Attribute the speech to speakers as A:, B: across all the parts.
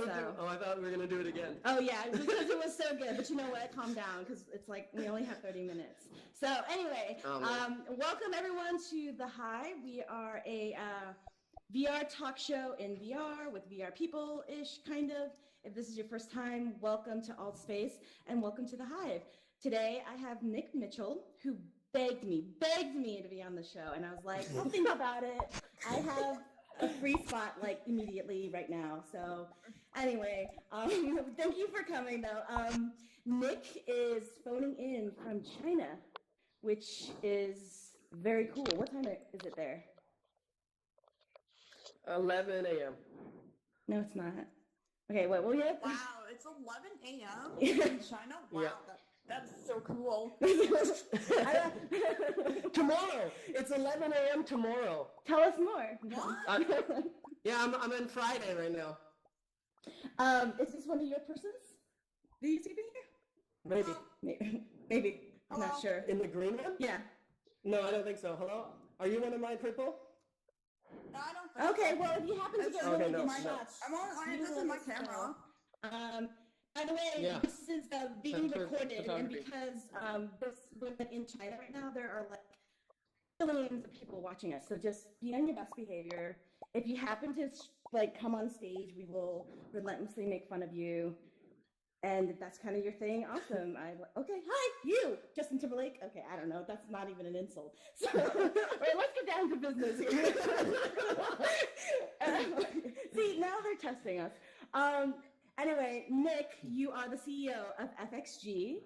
A: I thought we were going to do it again.
B: Oh, yeah, because it was so good. But you know what? Calm down, because it's like we only have 30 minutes. So anyway, welcome everyone to The Hive. We are a VR talk show in VR with VR people-ish, kind of. If this is your first time, welcome to Alt Space and welcome to The Hive. Today, I have Nikk Mitchell, who begged me to be on the show. And I was like, I'll think about it. I have a free spot like immediately right now. So anyway, thank you for coming though. Nikk is phoning in from China, which is very cool. What time is it there?
A: 11 a.m.
B: No, it's not. Okay, wait, well, yeah.
C: Wow, it's 11 a.m. in China? Wow,
A: Yeah.
C: That's so cool.
A: Tomorrow. It's 11 a.m. tomorrow.
B: Tell us more.
C: What?
A: Yeah, I'm in Friday right now.
B: Is this one of your persons? Do you see here?
A: Maybe.
B: Maybe. I'm not
C: Hello?
B: sure.
A: In the green one?
B: Yeah.
A: No, I don't think so. Hello? Are you one of my people?
C: No, I don't think
B: Okay,
C: so.
B: well, if you happen to get
A: Okay,
B: really
A: no,
B: good
A: no.
B: shots.
C: I'm on this is my camera.
B: By the way,
A: Yeah.
B: this is being
A: That's for
B: recorded, and
A: photography.
B: because this women in China right now, there are like billions of people watching us. So just be on your best behavior. If you happen to like come on stage, we will relentlessly make fun of you. And if that's kind of your thing, awesome. Okay, hi, you, Justin Timberlake. Okay, I don't know. That's not even an insult. So, all right, let's get down to business here. See, now they're testing us. Anyway, Nikk, you are the CEO of FXG.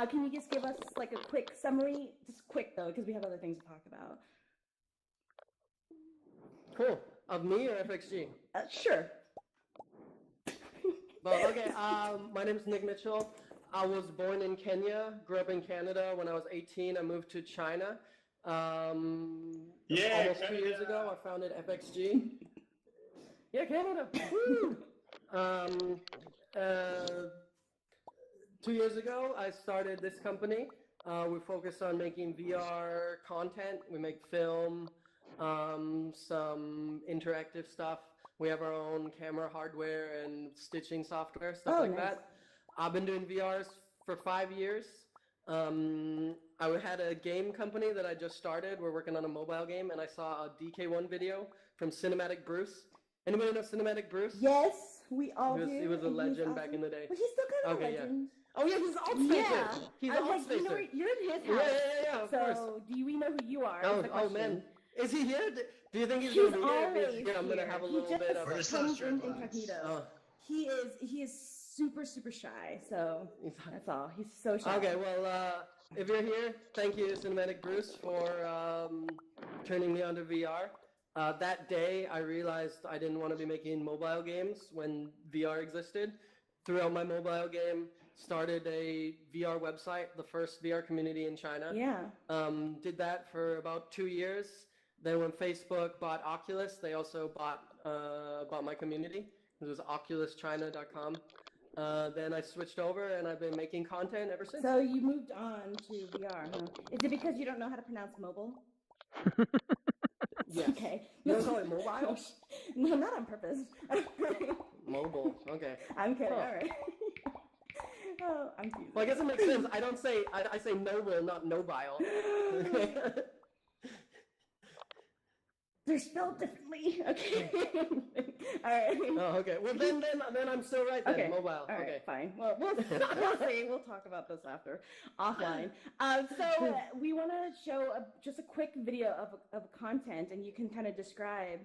B: Can you just give us like a quick summary? Just quick though, because we have other things to talk about.
A: Cool. Of me or FXG?
B: Sure.
A: Well, okay. My name is Nikk Mitchell. I was born in Kenya, grew up in Canada. When I was 18, I moved to China. Almost 2 years ago, I founded FXG. Yeah, Canada. Woo! 2 years ago, I started this company. We focus on making VR content. We make film, some interactive stuff. We have our own camera hardware and stitching software, stuff like
B: nice.
A: that. I've been doing VRs for 5 years. I had a game company that I just started. We're working on a mobile game, and I saw a DK1 video from Cinematic Bruce. Anybody know Cinematic Bruce?
B: Yes, we all do.
A: He was a
B: and he's
A: legend back
B: awesome.
A: in the day.
B: But he's still kind of
A: Okay,
B: a
A: yeah.
B: legend.
A: Oh yeah, he's alt spacer.
B: Yeah.
A: He's
B: I was
A: alt
B: like,
A: spacer.
B: you're in his
A: Yeah,
B: house.
A: yeah, of course.
B: So do we know who you are?
A: Oh,
B: is the question.
A: man. Is he here? Do you think he's
B: He's
A: going to be here?
B: always
A: Yeah, I'm going to
B: here.
A: have a
B: He
A: little
B: just
A: bit of
D: Where's
A: a...
B: comes in
D: dreadlocks?
B: incognito.
A: Oh.
B: He is super shy. So that's all. He's so shy.
A: Okay, well, if you're here, thank you, Cinematic Bruce, for turning me onto VR. That day, I realized I didn't want to be making mobile games when VR existed. Threw out my mobile game, started a VR website, the first VR community in China.
B: Yeah.
A: Did that for about 2 years. Then when Facebook bought Oculus, they also bought my community. It was oculuschina.com. Then I switched over, and I've been making content ever since.
B: So you moved on to VR, huh? Is it because you don't know how to pronounce mobile?
A: Yes.
B: Okay.
A: You don't call it mobile?
B: No, not on purpose.
A: Mobile. Okay.
B: I'm kidding.
A: Huh.
B: All right. Oh, I'm teasing.
A: Well, I guess it makes sense. I say mobile, not nobile.
B: They're spelled differently. Okay. All right.
A: Oh, okay. Well, then I'm still right then.
B: Okay.
A: Mobile.
B: All right,
A: Okay.
B: fine. Well, we'll see. We'll talk about this after, offline. So we want to show just a quick video of content, and you can kind of describe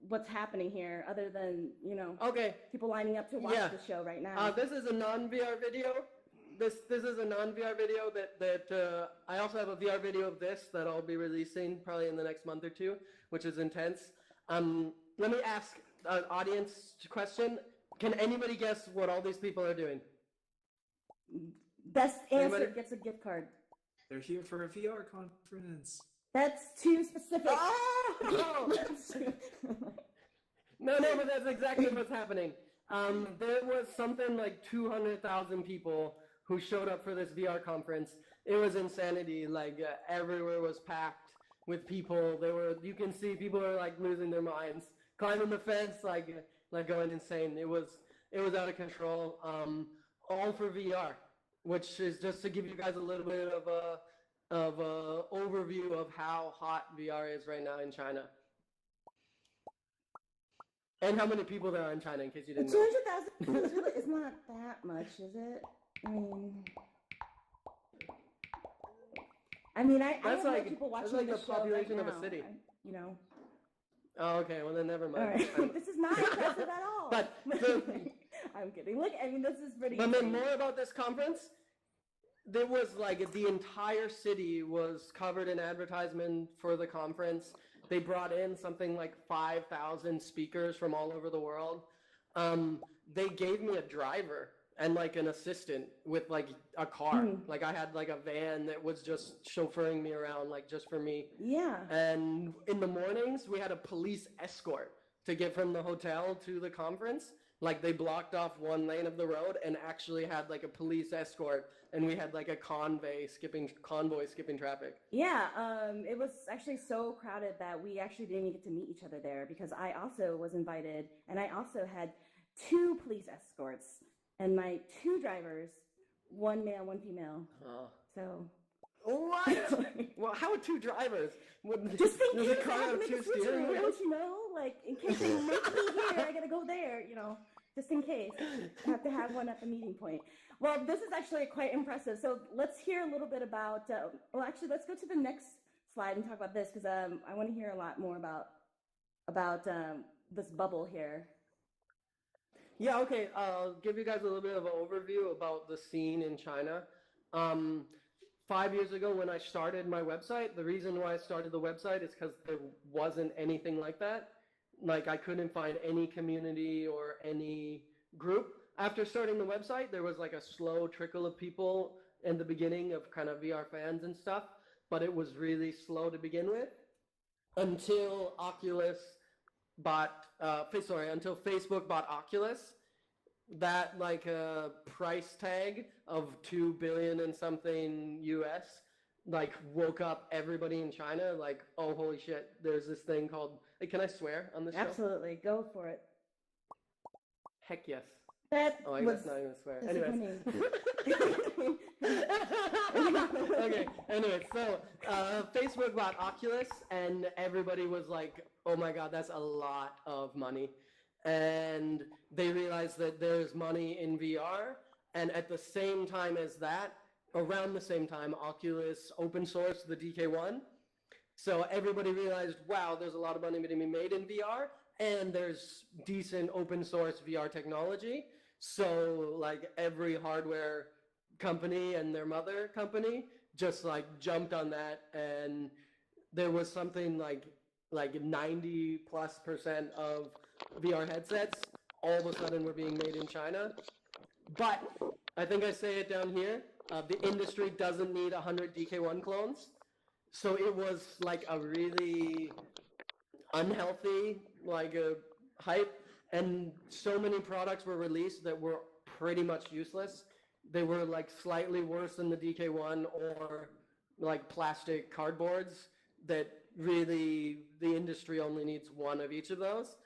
B: what's happening here, other than
A: Okay.
B: people lining up to watch
A: Yeah.
B: the show right now.
A: This is a non-VR video. This is a non-VR video that I also have a VR video of this that I'll be releasing probably in the next month or two, which is intense. Let me ask an audience question. Can anybody guess what all these people are doing?
B: Best answer
A: Anybody?
B: gets a gift card.
D: They're here for a VR conference.
B: That's too specific.
A: Oh! No, but that's exactly what's happening. There was something like 200,000 people who showed up for this VR conference. It was insanity. Like everywhere was packed with people. You can see people are like losing their minds, climbing the fence, like like going insane. It was out of control. All for VR, which is just to give you guys a little bit of a overview of how hot VR is right now in China. And how many people there are in China, in case you didn't know.
B: 200,000 really, it's not that much, is it? I mean, I
A: That's
B: have
A: like
B: people watching
A: that's like
B: the
A: the
B: show
A: population
B: right
A: of a
B: now,
A: city.
B: you know.
A: Oh, okay. Well, then never mind.
B: All right. This is not impressive at all.
A: But
B: I'm kidding. Look, I mean, this is pretty.
A: But then more about this conference. There was like the entire city was covered in advertisement for the conference. They brought in something like 5,000 speakers from all over the world. They gave me a driver and like an assistant with like a car. Like I had like a van that was just chauffeuring me around, like just for me.
B: Yeah.
A: And in the mornings, we had a police escort to get from the hotel to the conference. Like they blocked off one lane of the road and actually had like a police escort, and we had like a convoy skipping traffic.
B: Yeah, it was actually so crowded that we actually didn't even get to meet each other there, because I also was invited, and I also had 2 police escorts and my 2 drivers, 1 male, 1 female.
A: Oh.
B: So.
A: What? Well, how are 2 drivers?
B: Just in
A: There's a
B: case I
A: car
B: have to
A: with
B: make
A: 2
B: a switch
A: steering
B: around,
A: wheels?
B: you know, like in case they make me here, I gotta go there, you know, just in case. I have to have one at the meeting point. Well, this is actually quite impressive. So let's hear a little bit about, well, actually, let's go to the next slide and talk about this, because I want to hear a lot more about this bubble here.
A: Yeah, okay. I'll give you guys a little bit of an overview about the scene in China. 5 years ago when I started my website, the reason why I started the website is because there wasn't anything like that. Like I couldn't find any community or any group. After starting the website, there was like a slow trickle of people in the beginning of kind of VR fans and stuff, but it was really slow to begin with until until Facebook bought Oculus. That like a price tag of 2 billion and something US like woke up everybody in China, like, oh holy shit, there's this thing called, hey, can I swear on this show?
B: Absolutely, go for it.
A: Heck yes.
B: That
A: Oh, I
B: was
A: guess not even swear. Okay, anyways, so Facebook bought Oculus, and everybody was like, oh my god, that's a lot of money. And they realized that there's money in VR, and at the same time as that, around the same time, Oculus open sourced the DK1. So everybody realized, wow, there's a lot of money to be made in VR, and there's decent open source VR technology. So like every hardware company and their mother company just like jumped on that, and there was something like 90+% of VR headsets all of a sudden were being made in China. But I think I say it down here, the industry doesn't need 100 DK1 clones. So it was like a really unhealthy like a hype, and so many products were released that were pretty much useless. They were like slightly worse than the DK1, or like plastic cardboards that really the industry only needs one of each of those,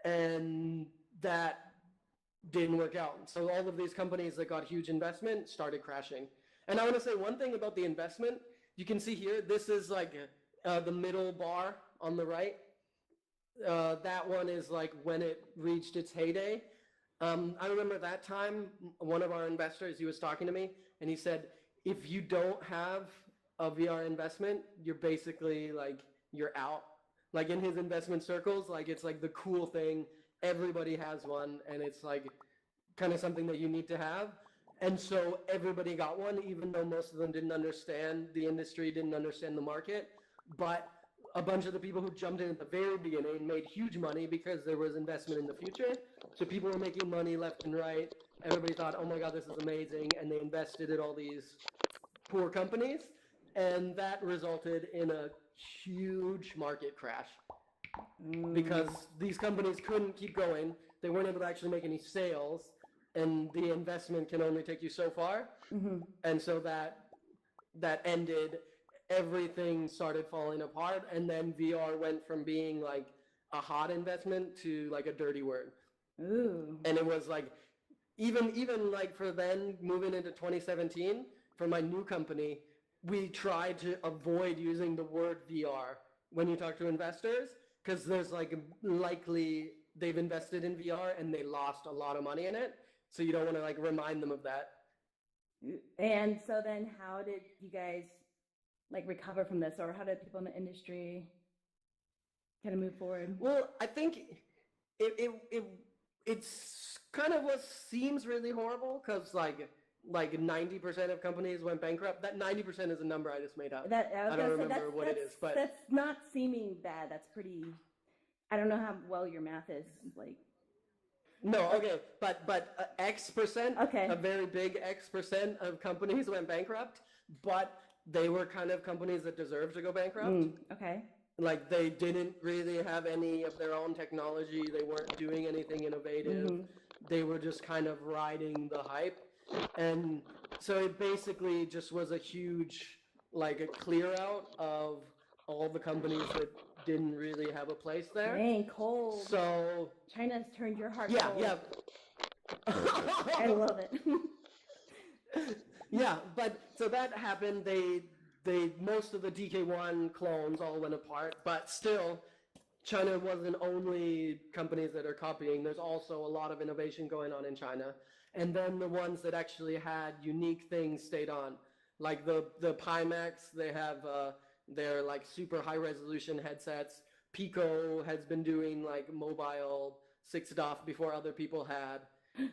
A: and that didn't work out. So all of these companies that got huge investment started crashing. And I want to say one thing about the investment. You can see here, this is like the middle bar on the right. That one is like when it reached its heyday. I remember that time, one of our investors, he was talking to me, and he said, if you don't have a VR investment, you're basically like, you're out. Like in his investment circles, like it's like the cool thing. Everybody has one, and it's like kind of something that you need to have. And so everybody got one, even though most of them didn't understand the industry, didn't understand the market. But a bunch of the people who jumped in at the very beginning made huge money because there was investment in the future. So people were making money left and right. Everybody thought, oh my God, this is amazing. And they invested in all these poor companies. And that resulted in a huge market crash. Because these companies couldn't keep going. They weren't able to actually make any sales. And the investment can only take you so far. And so that ended. Everything started falling apart, and then VR went from being like a hot investment to like a dirty word.
B: Ooh.
A: And it was like, even like for then moving into 2017, for my new company, we tried to avoid using the word VR when you talk to investors, because there's like likely they've invested in VR and they lost a lot of money in it. So you don't want to like remind them of that.
B: And so then how did you guys like recover from this, or how did people in the industry kind of move forward?
A: Well, I think it's kind of what seems really horrible, because like 90% of companies went bankrupt. That 90% is a number I just made up. I don't remember what it is, but
B: that's not seeming bad. That's pretty. I don't know how well your math is. Like,
A: no, okay, but X percent,
B: okay,
A: a very big X percent of companies went bankrupt, but they were kind of companies that deserved to go bankrupt.
B: Okay.
A: Like they didn't really have any of their own technology. They weren't doing anything innovative. They were just kind of riding the hype. And so it basically just was a huge, like a clear out of all the companies that didn't really have a place there.
B: Dang, cold.
A: So
B: China's turned your heart
A: yeah,
B: cold.
A: yeah.
B: I love it.
A: Yeah, but so that happened. They most of the DK1 clones all went apart, but still, China wasn't only companies that are copying. There's also a lot of innovation going on in China. And then the ones that actually had unique things stayed on. Like the Pimax, they have their like super high resolution headsets. Pico has been doing like mobile 6DoF before other people had.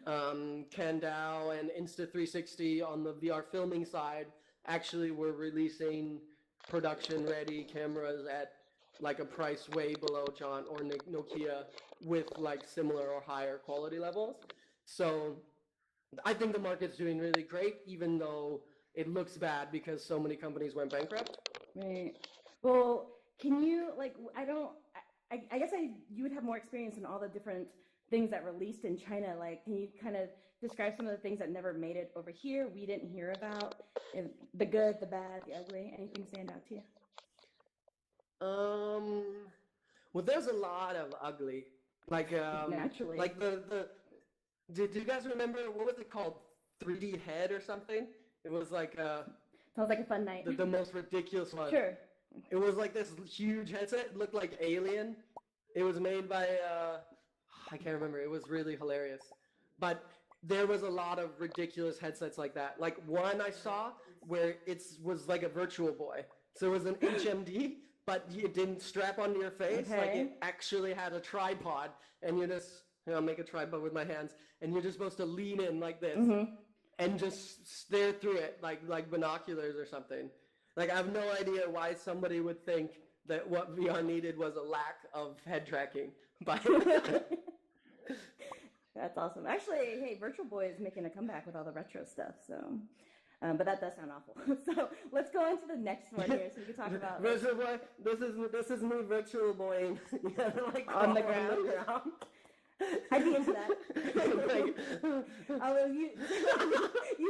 A: Kandao and Insta360 on the VR filming side actually were releasing production ready cameras at like a price way below John or Nokia with like similar or higher quality levels. So I think the market's doing really great, even though it looks bad because so many companies went bankrupt.
B: Right. Well, can you like? I guess you would have more experience in all the different things that released in China. Like, can you kind of describe some of the things that never made it over here? We didn't hear about the good, the bad, the ugly. Anything stand out to you?
A: Well, there's a lot of ugly, like
B: Naturally,
A: like the. Do you guys remember what was it called? 3D Head or something? It was like
B: sounds like a fun night.
A: The most ridiculous one.
B: Sure.
A: It was like this huge headset. It looked like Alien. It was made by I can't remember. It was really hilarious. But there was a lot of ridiculous headsets like that. Like one I saw where it was like a Virtual Boy. So it was an HMD, but it didn't strap onto your face.
B: Okay.
A: Like it actually had a tripod, and you just make a tripod with my hands, and you're just supposed to lean in like this and just stare through it like binoculars or something. Like I have no idea why somebody would think that what VR needed was a lack of head tracking. But
B: that's awesome. Actually, hey, Virtual Boy is making a comeback with all the retro stuff. So, but that does sound awful. So let's go on to the next one here, so we can talk about
A: Virtual Boy. This is me Virtual Boy. Like
B: on the ground. I'd be into that. Although you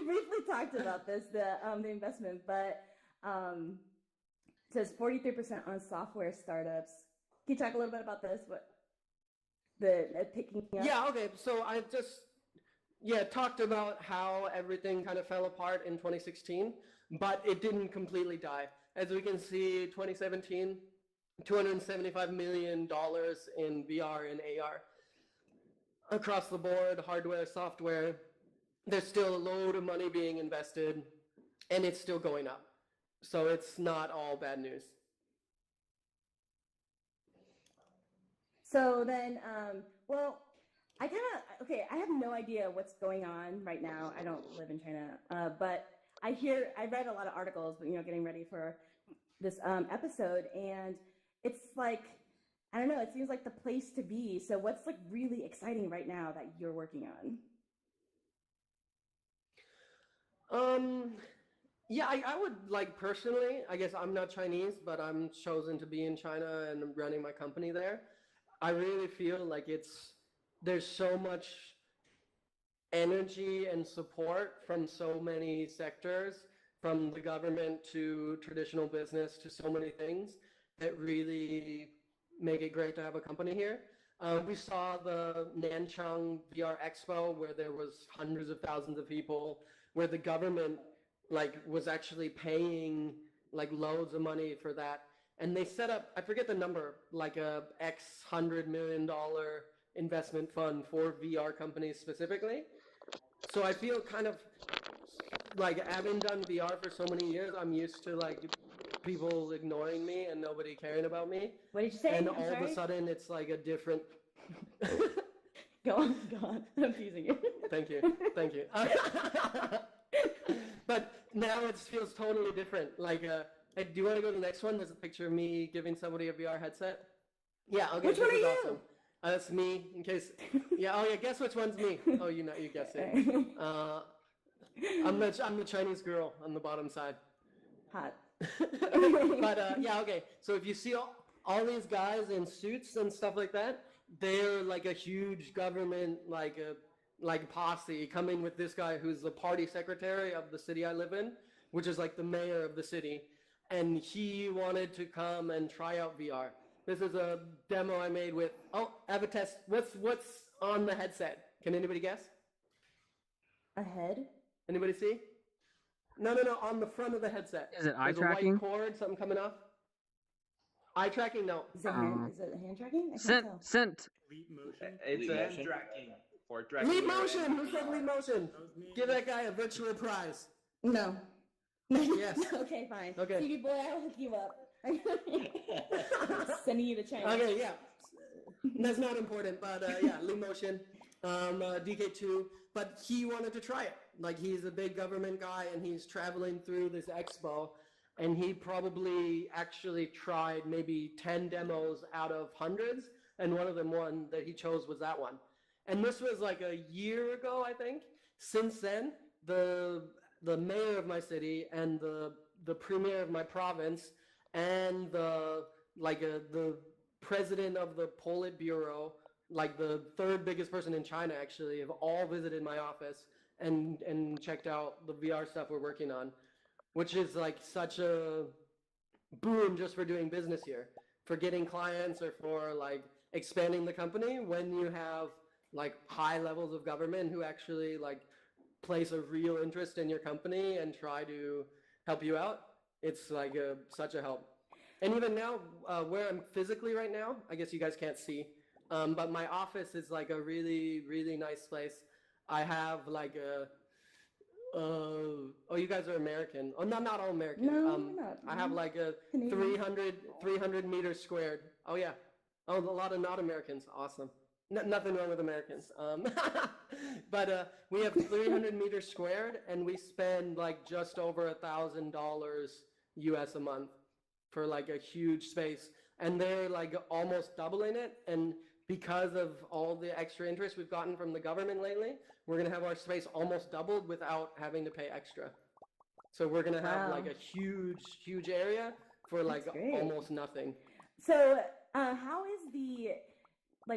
B: briefly talked about this, the investment, but it says 43% on software startups. Can you talk a little bit about this? What the picking up?
A: Yeah. Okay. So I just talked about how everything kind of fell apart in 2016, but it didn't completely die. As we can see, 2017, $275 million in VR and AR. Across the board, hardware, software, there's still a load of money being invested, and it's still going up. So it's not all bad news.
B: So then, well, I have no idea what's going on right now. I don't live in China, but I read a lot of articles, getting ready for this episode, and it's like, I don't know, it seems like the place to be. So what's like really exciting right now that you're working on?
A: Yeah, I would like personally, I guess I'm not Chinese, but I'm chosen to be in China and running my company there. I really feel like there's so much energy and support from so many sectors, from the government to traditional business to so many things that really make it great to have a company here. We saw the Nanchang VR Expo where there was hundreds of thousands of people, where the government like was actually paying like loads of money for that. And they set up, I forget the number, like a $100 million investment fund for VR companies specifically. So I feel kind of like having done VR for so many years, I'm used to like people ignoring me and nobody caring about me.
B: What did you say?
A: And
B: I'm
A: all of
B: sorry?
A: a sudden it's like a different
B: Go on. I'm teasing you.
A: Thank you. But now it feels totally different. Like, hey, do you want to go to the next one? There's a picture of me giving somebody a VR headset. Yeah, okay.
B: Which one
A: this
B: are
A: is
B: you?
A: awesome. That's me, in case. Yeah, oh yeah, guess which one's me. Oh, you guess it. I'm the Chinese girl on the bottom side.
B: Hot.
A: But yeah, okay. So if you see all these guys in suits and stuff like that, they're like a huge government, like posse coming with this guy who's the party secretary of the city I live in, which is like the mayor of the city, and he wanted to come and try out VR. This is a demo I made with. Oh, I have a test. What's on the headset? Can anybody guess?
B: A head?
A: Anybody see? No. On the front of the headset.
E: Is it eye
A: There's
E: tracking?
A: a white cord, something coming off. Eye tracking? No.
B: Is it hand tracking? I can't tell.
E: Scent.
D: Leap motion.
F: It's
G: Leap
F: a
G: motion.
F: tracking for tracking.
A: Leap
F: your
A: motion.
F: hand.
A: Who said leap motion? Give that guy a virtual prize.
B: No.
A: Yes.
B: Okay, fine.
A: Okay.
B: TV boy, I'll hook you up. Sending you to China.
A: Okay, yeah. That's not important, but yeah, leap motion, DK2. But he wanted to try it. Like, he's a big government guy, and he's traveling through this expo, and he probably actually tried maybe 10 demos out of hundreds, and one of them one that he chose was that one. And this was like a year ago, I think. Since then, the mayor of my city and the premier of my province and the president of the Politburo, like the third biggest person in China actually, have all visited my office and checked out the VR stuff we're working on, which is like such a boon just for doing business here, for getting clients or for like expanding the company when you have like high levels of government who actually like place a real interest in your company and try to help you out. It's like such a help. And even now, where I'm physically right now, I guess you guys can't see, but my office is like a really, really nice place. I have like oh, you guys are American. Oh, not all American.
B: No, we're not.
A: I have like a
B: Canadian.
A: 300 meters squared. Oh yeah. Oh, a lot of not Americans. Awesome. Nothing wrong with Americans. But we have 300 meters squared, and we spend like just over $1,000 US a month for like a huge space. And they're like almost doubling it. And because of all the extra interest we've gotten from the government lately, we're going to have our space almost doubled without having to pay extra. So we're going to have like a huge area for like almost nothing.
B: So how is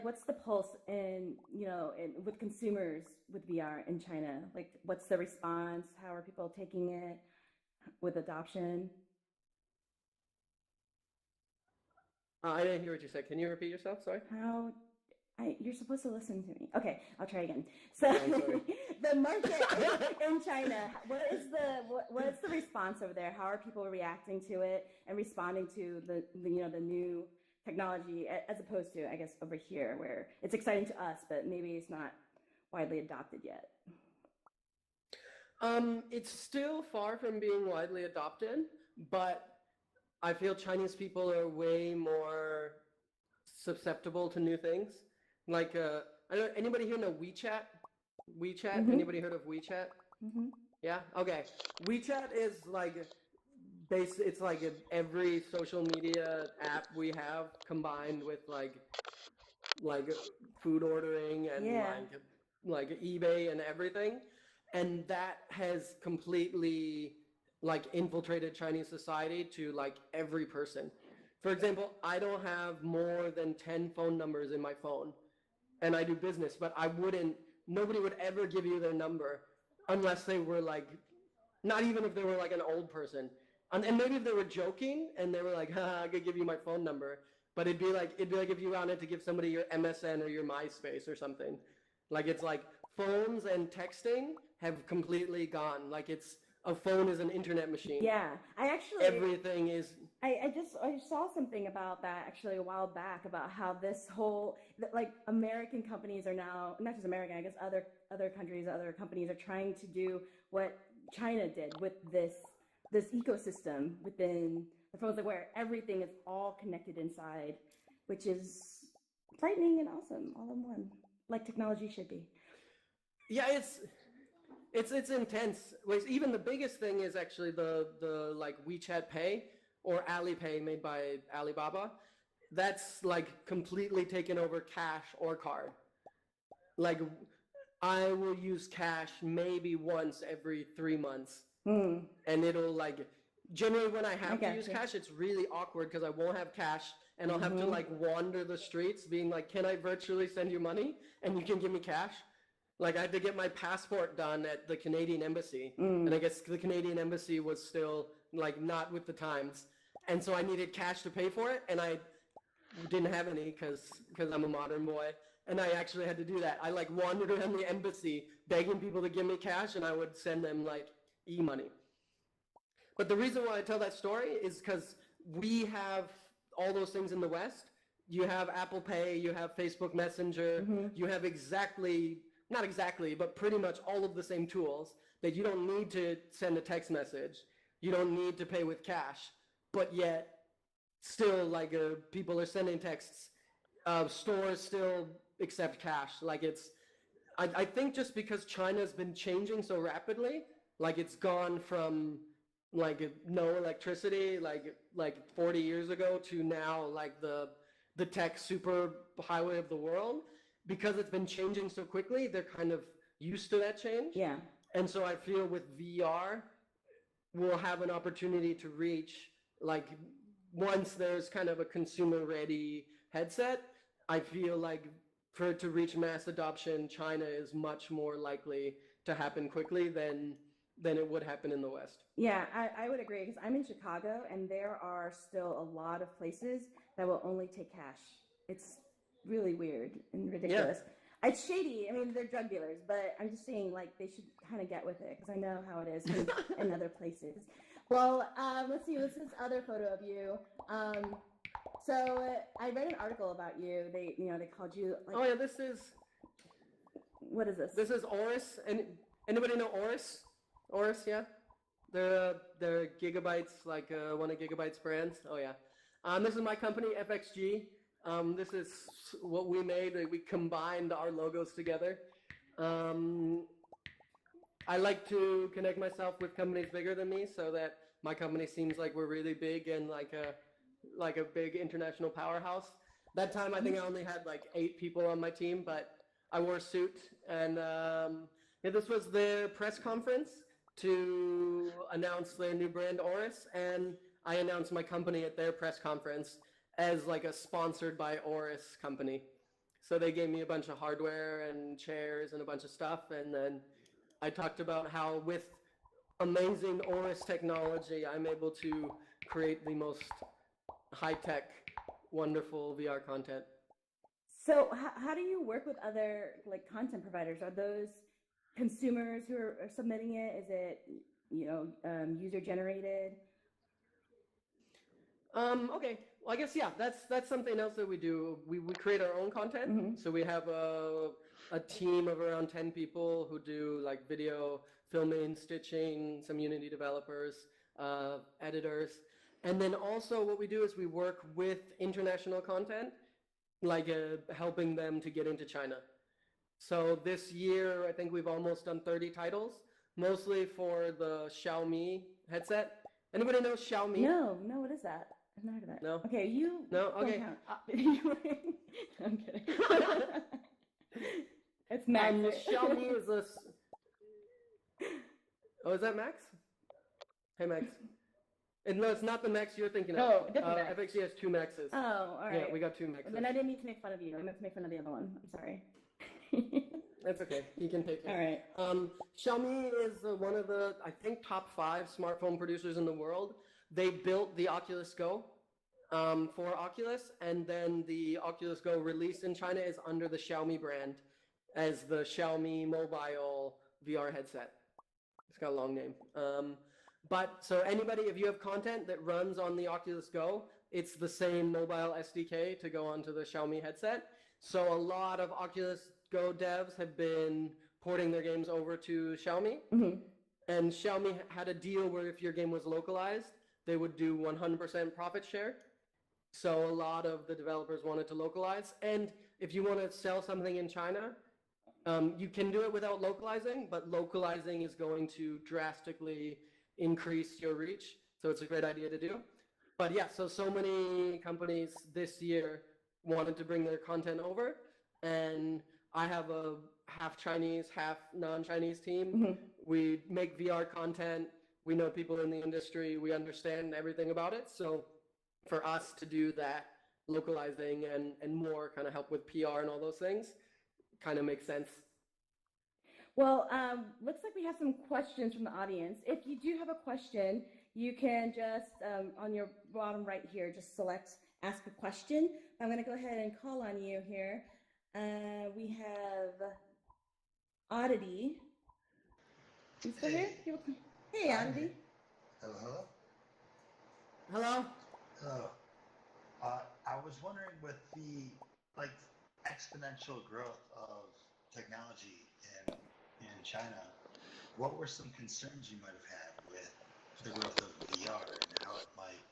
B: what's the pulse with consumers with VR in China? Like, what's the response? How are people taking it with adoption?
A: I didn't hear what you said. Can you repeat yourself? Sorry.
B: You're supposed to listen to me. Okay, I'll try again. So the market in China, what is the response over there? How are people reacting to it and responding to the new technology as opposed to, I guess, over here where it's exciting to us, but maybe it's not widely adopted yet?
A: It's still far from being widely adopted, but I feel Chinese people are way more susceptible to new things. Like, I don't know, anybody here know WeChat?
B: Mm-hmm.
A: Anybody heard of WeChat?
B: Mm-hmm.
A: Yeah? Okay. WeChat is like, it's like every social media app we have combined with like food ordering and like eBay and everything. And that has completely like infiltrated Chinese society to like every person. For example, I don't have more than 10 phone numbers in my phone, and I do business, but nobody would ever give you their number unless they were like, not even if they were like an old person. And maybe if they were joking and they were like, I could give you my phone number, but it'd be like if you wanted to give somebody your MSN or your MySpace or something. Like it's like phones and texting have completely gone. Like a phone is an internet machine.
B: Yeah, I actually
A: Everything is.
B: I saw something about that actually a while back about how this whole like American companies are now, not just American, I guess other countries, other companies are trying to do what China did with this ecosystem within the phones, like where everything is all connected inside, which is frightening and awesome all in one, like technology should be.
A: Yeah, it's intense. Like, even the biggest thing is actually the like WeChat Pay or Alipay made by Alibaba. That's like completely taken over cash or card. Like I will use cash maybe once every 3 months, and it'll like generally when I have to use cash, it's really awkward because I won't have cash and I'll have to like wander the streets being like, can I virtually send you money and you can give me cash? Like I had to get my passport done at the Canadian Embassy, and I guess the Canadian Embassy was still like not with the times, and so I needed cash to pay for it, and I didn't have any because I'm a modern boy, and I actually had to do that. I like wandered around the embassy begging people to give me cash, and I would send them like e-money. But the reason why I tell that story is because we have all those things in the West. You have Apple Pay, you have Facebook Messenger, you have not exactly, but pretty much all of the same tools that you don't need to send a text message. You don't need to pay with cash, but yet still like people are sending texts. Stores still accept cash. Like I think just because China's been changing so rapidly, like it's gone from like no electricity like 40 years ago to now like the tech super highway of the world. Because it's been changing so quickly, they're kind of used to that change.
B: Yeah.
A: And so I feel with VR, we'll have an opportunity to reach, like, once there's kind of a consumer-ready headset, I feel like for it to reach mass adoption, China is much more likely to happen quickly than it would happen in the West.
B: Yeah, I would agree because I'm in Chicago and there are still a lot of places that will only take cash. It's really weird and ridiculous. Yeah. It's shady. I mean, they're drug dealers, but I'm just saying, like, they should kind of get with it because I know how it is in other places. Well, let's see. This is other photo of you. So I read an article about you. They called you. Like,
A: oh yeah, this is.
B: What is this?
A: This is Oris. And anybody know Oris? Oris, yeah. They're gigabytes, like one of Gigabyte's brands. Oh yeah. This is my company, FXG. This is what we made. We combined our logos together. I like to connect myself with companies bigger than me so that my company seems like we're really big and like a big international powerhouse. That time I think I only had like 8 people on my team, but I wore a suit. And this was the press conference to announce their new brand, Oris. And I announced my company at their press conference as like a sponsored by Oris company. So they gave me a bunch of hardware and chairs and a bunch of stuff. And then I talked about how with amazing Oris technology, I'm able to create the most high-tech, wonderful VR content.
B: So how do you work with other like content providers? Are those consumers who are submitting it? Is it, user generated?
A: Okay. Well, I guess, yeah, that's something else that we do. We create our own content. Mm-hmm. So we have a team of around 10 people who do like video filming, stitching, some Unity developers, editors. And then also what we do is we work with international content, like helping them to get into China. So this year, I think we've almost done 30 titles, mostly for the Xiaomi headset. Anybody know Xiaomi?
B: No, what is that? I've never heard of that.
A: No?
B: Okay, you...
A: No? Okay.
B: I'm kidding. It's Max.
A: Xiaomi is this... Oh, is that Max? Hey, Max. And no, it's not the Max you're thinking of.
B: Oh, different Max.
A: FXG has 2 Maxes.
B: Oh, all right.
A: Yeah, we got 2 Maxes.
B: Then I didn't mean to make fun of you. I meant to make fun of the other one. I'm sorry.
A: That's okay. You can take it.
B: All right.
A: Xiaomi is one of the, I think, top 5 smartphone producers in the world. They built the Oculus Go. for Oculus, and then the Oculus Go released in China is under the Xiaomi brand as the Xiaomi mobile VR headset. It's got a long name. But so anybody, if you have content that runs on the Oculus Go, it's the same mobile SDK to go onto the Xiaomi headset. So a lot of Oculus Go devs have been porting their games over to Xiaomi.
B: Mm-hmm.
A: And Xiaomi had a deal where if your game was localized, they would do 100% profit share. So a lot of the developers wanted to localize. And if you want to sell something in China, you can do it without localizing, but localizing is going to drastically increase your reach. So it's a great idea to do. But yeah, so many companies this year wanted to bring their content over. And I have a half Chinese, half non-Chinese team.
B: Mm-hmm.
A: We make VR content. We know people in the industry. We understand everything about it. So for us to do that localizing and more kind of help with PR and all those things kind of makes sense.
B: Well, looks like we have some questions from the audience. If you do have a question, you can just, on your bottom right here, just select ask a question. I'm going to go ahead and call on you here. We have Oddity. You still here? Hey, Oddity.
E: Hello.
A: Hello?
E: Hello. I was wondering with the exponential growth of technology in China, what were some concerns you might have had with the growth of VR and how it might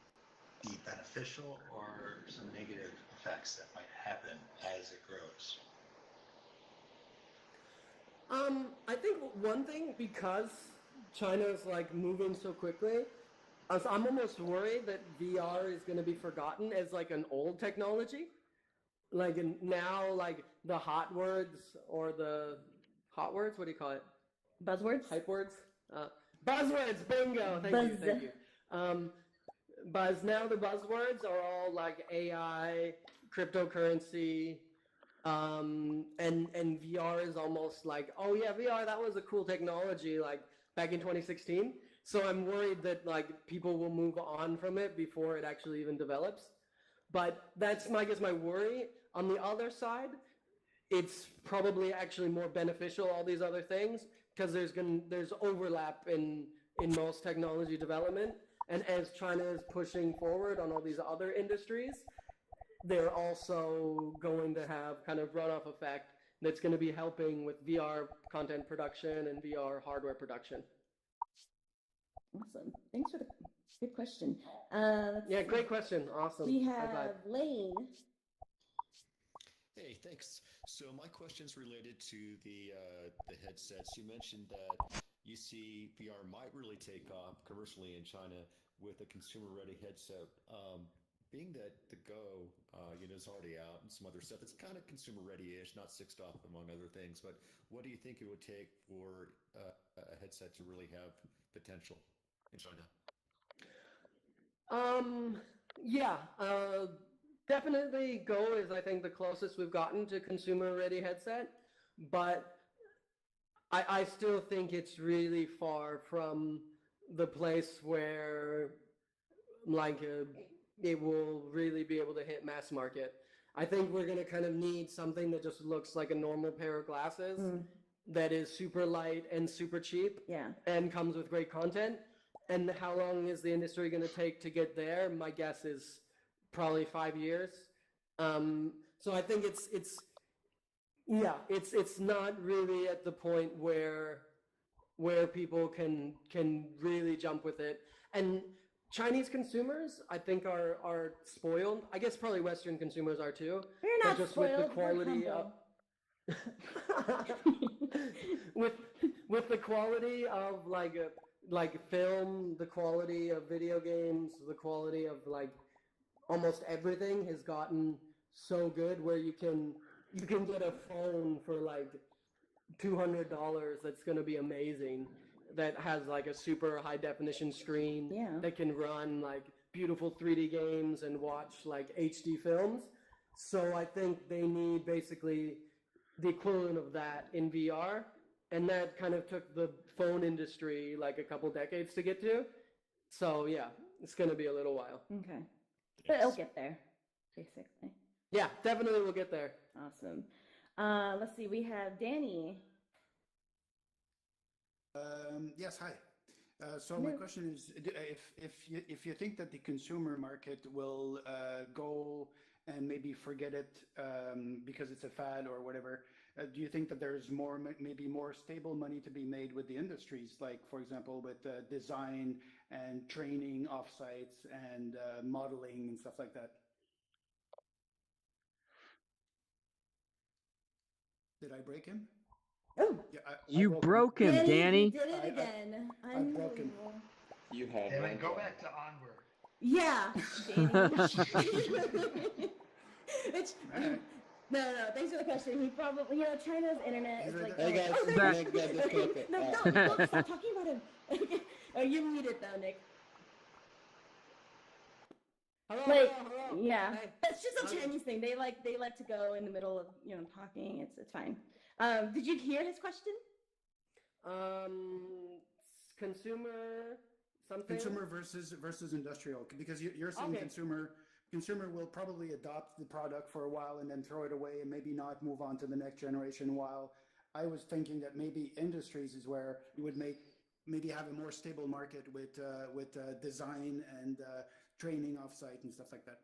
E: be beneficial or some negative effects that might happen as it grows?
A: I think one thing, because China's moving so quickly, I'm almost worried that VR is going to be forgotten as an old technology. Now, the hot words or the hot words, what do you call it?
B: Buzzwords?
A: Hype words? Buzzwords, bingo! Thank you. Buzz, now the buzzwords are all AI, cryptocurrency, and VR is almost oh yeah, VR, that was a cool technology back in 2016. So I'm worried that people will move on from it before it actually even develops. But that's my worry. On the other side, it's probably actually more beneficial, all these other things, because there's overlap in most technology development. And as China is pushing forward on all these other industries, they're also going to have kind of runoff effect that's going to be helping with VR content production and VR hardware production.
B: Awesome. Thanks for the good question.
A: Yeah, great question. Awesome.
B: We have Lane.
F: Hey, thanks. So my question's related to the headsets. You mentioned that you see VR might really take off commercially in China with a consumer-ready headset. Being that the Go, is already out and some other stuff, it's kind of consumer-ready-ish, not sixed off among other things. But what do you think it would take for a headset to really have potential in China?
A: Yeah, definitely Go is, I think, the closest we've gotten to consumer-ready headset, but I still think it's really far from the place where it will really be able to hit mass market. I think we're going to kind of need something that just looks like a normal pair of glasses that is super light and super cheap and comes with great content. And how long is the industry going to take to get there? My guess is probably 5 years. So I think it's not really at the point where people can really jump with it. And Chinese consumers, I think, are spoiled. I guess probably Western consumers are too.
B: We're not
A: just
B: spoiled.
A: With the quality of with the quality of film, the quality of video games, the quality of almost everything has gotten so good where you can get a phone for $200 that's going to be amazing, that has a super high definition screen that can run beautiful 3D games and watch HD films. So I think they need basically the equivalent of that in VR, and that kind of took the phone industry a couple decades to get to. So yeah, it's going to be a little while.
B: Okay. But it'll get there, basically.
A: Yeah, definitely we'll get there.
B: Awesome. Let's see. We have Danny.
G: Yes, hi. So my question is, if you think that the consumer market will go and maybe forget it because it's a fad or whatever, do you think that there's maybe more stable money to be made with the industries, like for example with design and training offsites and modeling and stuff like that? Did I break him?
B: Oh,
G: Yeah,
H: You broke him, Danny.
B: You did it again.
G: I broke him.
B: Unbelievable.
D: You had
E: Damn
D: one
E: it, go
D: job.
E: back to onward.
B: Yeah, Danny. Which, no. Thanks for the question. He probably, China's internet is like.
A: Hey guys,
B: oh, there-
A: Nick got disconnected.
B: No, stop talking about him. Oh, you're muted though, Nick.
A: Hello,
B: Like,
A: hello.
B: yeah,
A: Hey.
B: it's just a Chinese thing. They like to go in the middle of talking. It's fine. Did you hear his question?
A: Consumer something.
G: Consumer versus industrial, because you're saying
A: Okay.
G: consumer will probably adopt the product for a while and then throw it away and maybe not move on to the next generation, while I was thinking that maybe industries is where you would maybe have a more stable market with design and training offsite and stuff like that.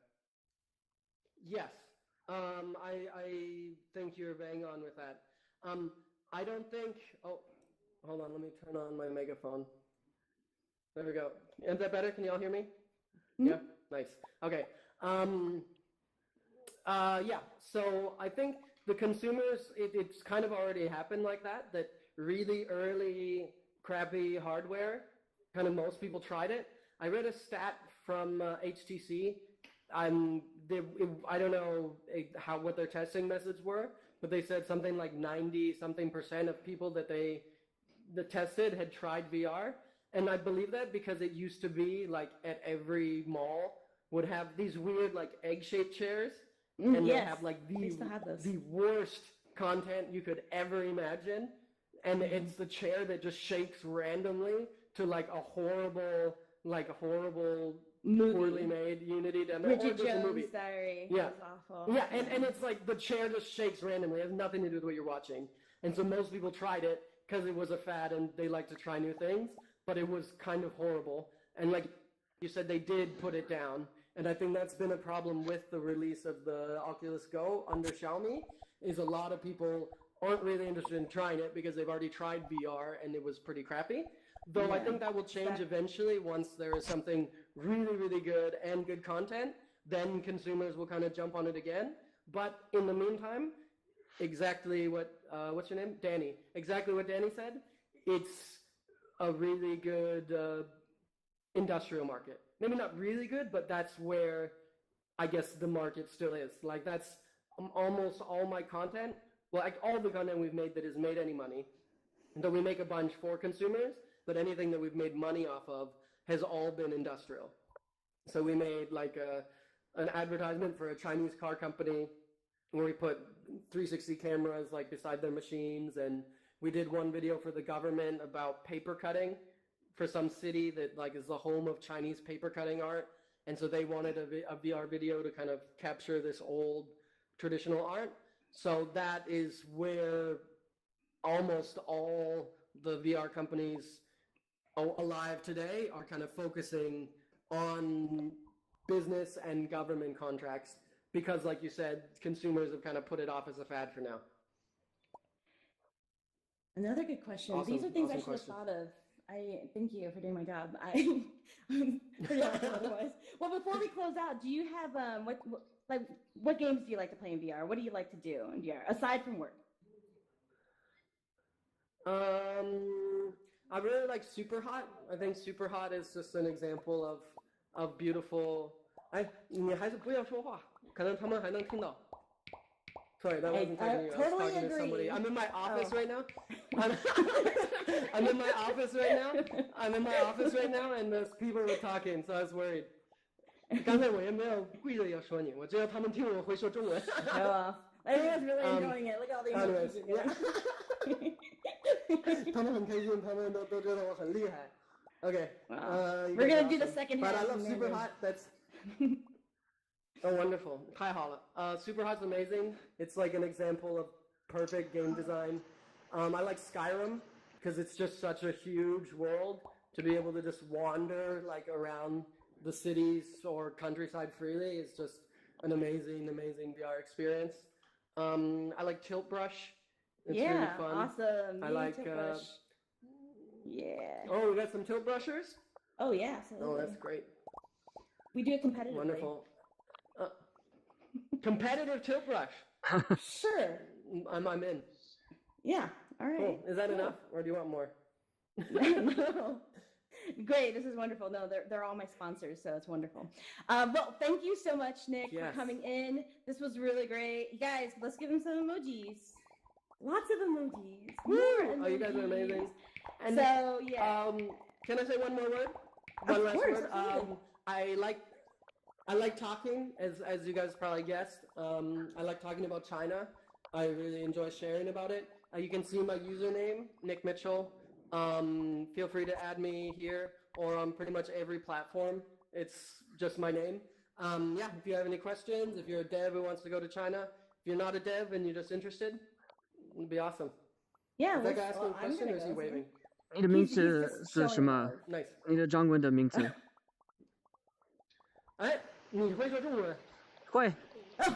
A: Yes. I think you're bang on with that. I don't think. Oh, hold on. Let me turn on my megaphone. There we go. Is that better? Can you all hear me?
B: Mhm.
A: Yeah. Nice. Okay. Yeah. So I think the consumers, it's kind of already happened like that. That really early crappy hardware, kind of most people tried it. I read a stat from HTC. I don't know what their testing methods were, but they said something like 90-something% of people that tested had tried VR. And I believe that because it used to be like at every mall would have these weird like egg-shaped chairs, and they
B: Yes,
A: have like
B: they used to have those.
A: the worst content you could ever imagine. And it's the chair that just shakes randomly to like a horrible
B: Movie.
A: poorly made Unity demo or
B: Bridget
A: just a movie.
B: Jones' Diary.
A: Yeah.
B: That's awful.
A: Yeah, and it's like the chair just shakes randomly. It has nothing to do with what you're watching. And so most people tried it because it was a fad and they like to try new things, but it was kind of horrible. And like you said, they did put it down. And I think that's been a problem with the release of the Oculus Go under Xiaomi, is a lot of people aren't really interested in trying it because they've already tried VR and it was pretty crappy. Though I
B: Yeah,
A: think that will change eventually once there is something really, really good and good content, then consumers will kind of jump on it again. But in the meantime, exactly what, what's your name? Danny. Exactly what Danny said. It's a really good industrial market. Maybe not really good, but that's where I guess the market still is. Like that's almost all my content. Well, like all the content we've made that has made any money. Though we make a bunch for consumers, but anything that we've made money off of has all been industrial. So we made like an advertisement for a Chinese car company where we put 360 cameras like beside their machines, and we did one video for the government about paper cutting for some city that like is the home of Chinese paper cutting art, and so they wanted a VR video to kind of capture this old traditional art. So that is where almost all the VR companies alive today are kind of focusing on business and government contracts because, like you said, consumers have kind of put it off as a fad for now.
B: Another good question.
A: Awesome,
B: These are things I
A: awesome
B: should have
A: question.
B: thought of. I thank you for doing my job. I'm pretty awesome otherwise. Well, before we close out, do you have what games do you like to play in VR? What do you like to do in VR aside from work?
A: I really like Super Hot. I think Super Hot is just an example of beautiful. 哎，你还是不要说话，可能他们还能听到。Sorry, that wasn't talking to you. I was
B: totally
A: talking to somebody.
B: agree.
A: I'm in my office
B: Oh.
A: right now. I'm in my office right now. I'm in my office right now, and those people were talking, so I was worried. 刚才我也没有故意的要说你，我知道他们听我会说中文。
B: Oh well. Everyone's really enjoying it. Look at all the
A: Anyways,
B: emojis you're getting.
A: 他们很开心，他们都觉得我很厉害。Okay.
B: Wow.
A: You
B: We're
A: guys
B: gonna
A: are
B: do the
A: awesome.
B: second
A: But
B: half
A: I love
B: and
A: Super
B: then-
A: Hot. That's Oh, wonderful. Hi, Hala. Super Hot's amazing. It's like an example of perfect game design. I like Skyrim because it's just such a huge world to be able to just wander like around the cities or countryside freely is just an amazing, amazing VR experience. I like Tilt Brush. It's really fun.
B: Awesome.
A: I like.
B: Tilt Brush. Yeah.
A: Oh, we got some Tilt Brushers?
B: Oh yeah, absolutely.
A: Oh, that's great.
B: We do it competitively.
A: Wonderful. Competitive Tilt Brush.
B: Sure.
A: I'm in.
B: Yeah. All right.
A: Cool. Is that enough, or do you want more?
B: No. Great. This is wonderful. No, they're all my sponsors, so it's wonderful. Well, thank you so much, Nikk, for coming in. This was really great. You guys, let's give him some emojis. Lots of emojis.
A: Woo!
B: More emojis.
A: Oh, you guys are amazing. And
B: so yeah.
A: Can I say one more word? One last word. I like talking, as you guys probably guessed. I like talking about China. I really enjoy sharing about it. You can see my username, Nikk Mitchell. Feel free to add me here or on pretty much every platform. It's just my name. Yeah, if you have any questions, if you're a dev who wants to go to China, if you're not a dev and you're just interested, it'd be awesome.
B: Yeah,
A: is that guy asking a question or is he waving?
H: 你的名字是什么？
A: Nice.
H: 你的中文的名字？
A: 哎，你会说中文？
H: 会。
B: Oh,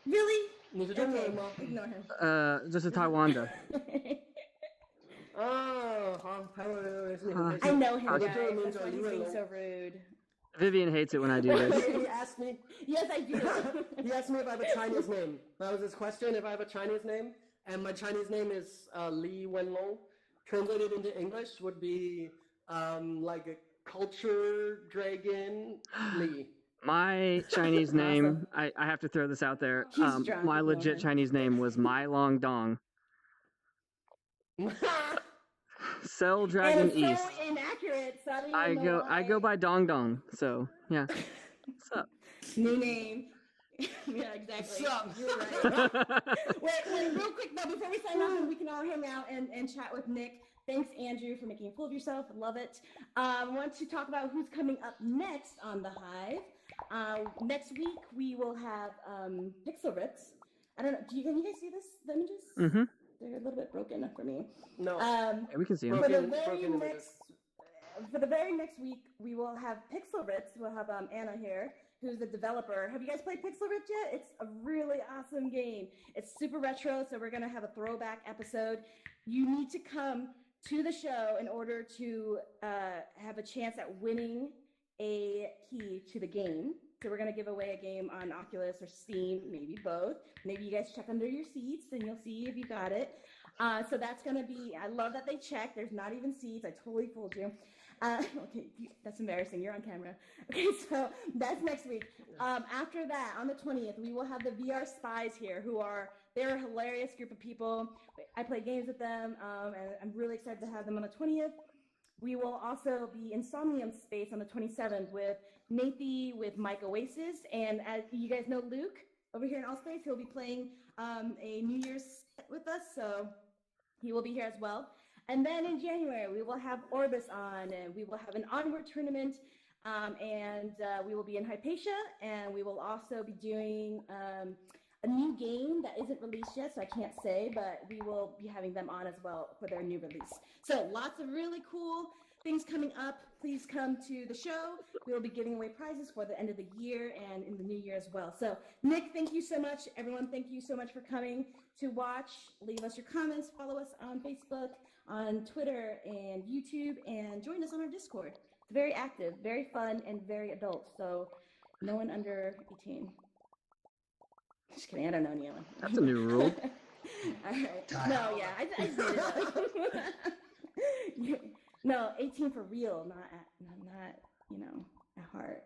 B: really?
A: 你是中国人吗？
B: Ignore him.
H: 这是台湾的。
A: 哦，好，台湾人是你们。
B: I know him,
A: 我
B: guys.
A: 中文名
B: That's
A: 叫
B: why
A: 李
B: he's
A: 文
B: being
A: 龙。
B: so rude.
H: Vivian hates it when I do this.
A: He asked me.
B: Yes, I do.
A: He asked me if I have a Chinese name. That was his question. If I have a Chinese name, and my Chinese name is Li Wenlong. Translated into English would be like a culture dragon Li.
H: My Chinese name, I have to throw this out there. My legit Chinese name was Mai Long Dong. Cell Dragon
B: and
H: East.
B: So inaccurate. So I don't even know
H: I go by Dong Dong. So yeah. What's up?
B: New name. Yeah, exactly.
A: What's up?
B: You're right. wait, real quick though, before we sign off and we can all hang out and chat with Nikk. Thanks, Andrew, for making a fool of yourself. Love it. I want to talk about who's coming up next on the Hive. Next week we will have Pixel Rips. I don't know. Can you guys see the images?
H: Mm-hmm.
B: They're a little bit broken up for me.
A: No.
H: Yeah, we can see them.
B: For the very next week, we will have Pixel Rips. We'll have Anna here, who's the developer. Have you guys played Pixel Rips yet? It's a really awesome game. It's super retro, so we're going to have a throwback episode. You need to come to the show in order to have a chance at winning a key to the game. So we're going to give away a game on Oculus or Steam, maybe both. Maybe you guys check under your seats and you'll see if you got it. So that's going to be, I love that they check. There's not even seats. I totally fooled you. Okay, that's embarrassing. You're on camera. Okay, so that's next week. After that, on the 20th, we will have the VR Spies here, they're a hilarious group of people. I play games with them, and I'm really excited to have them on the 20th. We will also be in Somnium Space on the 27th with Nathy, with Mike Oasis, and as you guys know, Luke over here in Allspace, he'll be playing a New Year's with us, so he will be here as well. And then in January, we will have Orbis on, and we will have an Onward tournament, and we will be in Hypatia, and we will also be doing a new game that isn't released yet, so I can't say, but we will be having them on as well for their new release. So lots of really cool things coming up. Please come to the show. We will be giving away prizes for the end of the year and in the new year as well. So Nikk, thank you so much. Everyone, thank you so much for coming to watch. Leave us your comments. Follow us on Facebook, on Twitter, and YouTube, and join us on our Discord. It's very active, very fun, and very adult. So no one under 18. Just kidding, I don't know anyone.
H: That's a new rule.
B: All right. No, yeah, I just made it up. No, 18 for real, not at heart.